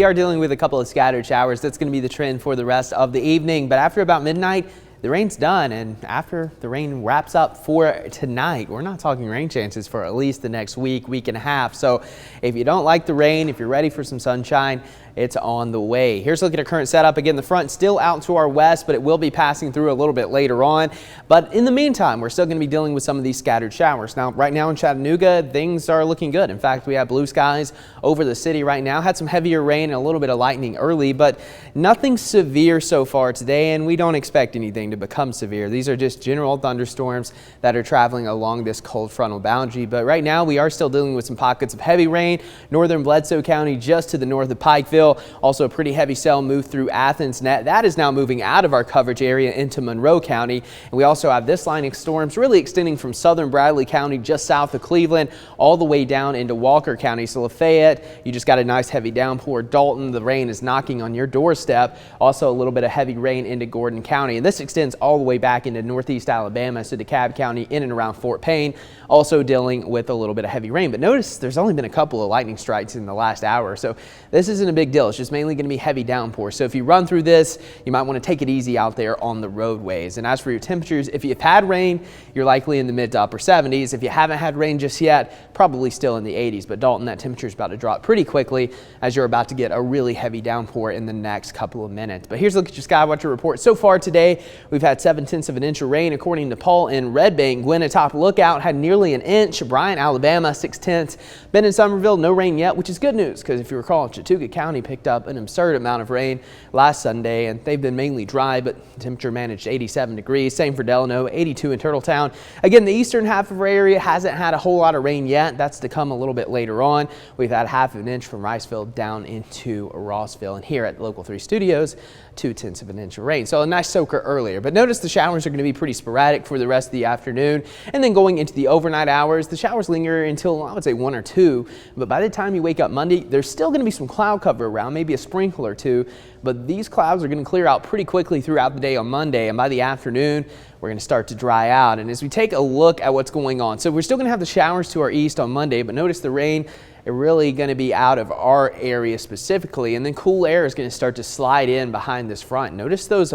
We are dealing with a couple of scattered showers. That's going to be the trend for the rest of the evening. But after about midnight, the rain's done, and after the rain wraps up for tonight, we're not talking rain chances for at least the next week and a half. So if you don't like the rain, if you're ready for some sunshine, it's on the way. Here's a look at our current setup. Again, the front still out to our west, but it will be passing through a little bit later on. But in the meantime, we're still going to be dealing with some of these scattered showers. Now, right now in Chattanooga, things are looking good. In fact, we have blue skies over the city right now. Had some heavier rain and a little bit of lightning early, but nothing severe so far today, and we don't expect anything to become severe. These are just general thunderstorms that are traveling along this cold frontal boundary. But right now, we are still dealing with some pockets of heavy rain. Northern Bledsoe County just to the north of Pikeville. Also a pretty heavy cell moved through Athens. That is now moving out of our coverage area into Monroe County. And we also have this line of storms really extending from southern Bradley County just south of Cleveland all the way down into Walker County. So Lafayette, you just got a nice heavy downpour. Dalton, the rain is knocking on your doorstep. Also a little bit of heavy rain into Gordon County. And this extends all the way back into northeast Alabama, so DeKalb County in and around Fort Payne, also dealing with a little bit of heavy rain. But notice there's only been a couple of lightning strikes in the last hour. So this isn't a big deal. It's just mainly going to be heavy downpour. So if you run through this, you might want to take it easy out there on the roadways. And as for your temperatures, if you've had rain, you're likely in the mid to upper 70s. If you haven't had rain just yet, probably still in the 80s. But Dalton, that temperature is about to drop pretty quickly as you're about to get a really heavy downpour in the next couple of minutes. But here's a look at your Skywatcher report. So far today, we've had 7/10 of an inch of rain. According to Paul in Red Bank, Gwen atop Lookout had nearly an inch. Bryant, Alabama, 6/10. Ben in Summerville, no rain yet, which is good news because if you recall, Chattooga County picked up an absurd amount of rain last Sunday, and they've been mainly dry, but the temperature managed 87 degrees. Same for Delano, 82 in Turtletown. Again, the eastern half of our area hasn't had a whole lot of rain yet. That's to come a little bit later on. We've had half of an inch from Riceville down into Rossville, and here at Local 3 Studios, 2/10 of an inch of rain. So a nice soaker earlier, but notice the showers are going to be pretty sporadic for the rest of the afternoon, and then going into the overnight hours, the showers linger until I would say 1 or 2, but by the time you wake up Monday, there's still going to be some cloud cover around, maybe a sprinkle or two, but these clouds are going to clear out pretty quickly throughout the day on Monday, and by the afternoon, we're going to start to dry out. And as we take a look at what's going on, so we're still going to have the showers to our east on Monday, but notice the rain is really going to be out of our area specifically, and then cool air is going to start to slide in behind this front. Notice those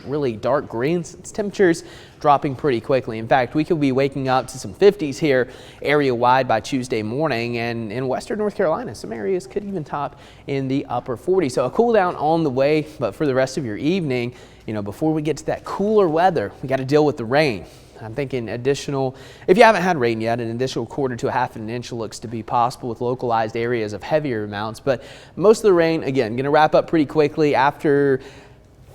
really dark greens. It's temperatures dropping pretty quickly. In fact, we could be waking up to some 50s here area wide by Tuesday morning, and in western North Carolina, some areas could even top in the upper 40s. So a cool down on the way, but for the rest of your evening, you know, before we get to that cooler weather, we got to deal with the rain. I'm thinking additional, if you haven't had rain yet, an additional quarter to a half an inch looks to be possible with localized areas of heavier amounts. But most of the rain, again, going to wrap up pretty quickly. After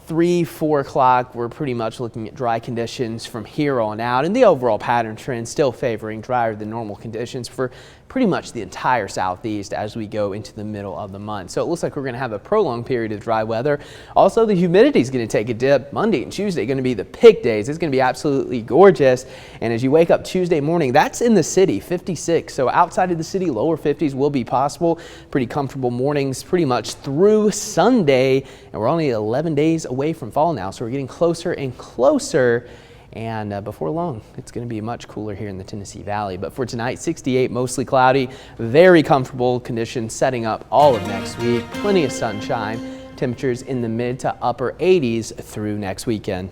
3-4 o'clock, we're pretty much looking at dry conditions from here on out, and the overall pattern trend still favoring drier than normal conditions for pretty much the entire southeast as we go into the middle of the month. So it looks like we're going to have a prolonged period of dry weather. Also, the humidity is going to take a dip. Monday and Tuesday are going to be the peak days. It's going to be absolutely gorgeous. And as you wake up Tuesday morning, that's in the city, 56. So outside of the city, lower 50s will be possible. Pretty comfortable mornings pretty much through Sunday. And we're only 11 days away from fall now, so we're getting closer and closer. And before long, it's going to be much cooler here in the Tennessee Valley. But for tonight, 68, mostly cloudy, very comfortable conditions setting up all of next week. Plenty of sunshine, temperatures in the mid to upper 80s through next weekend.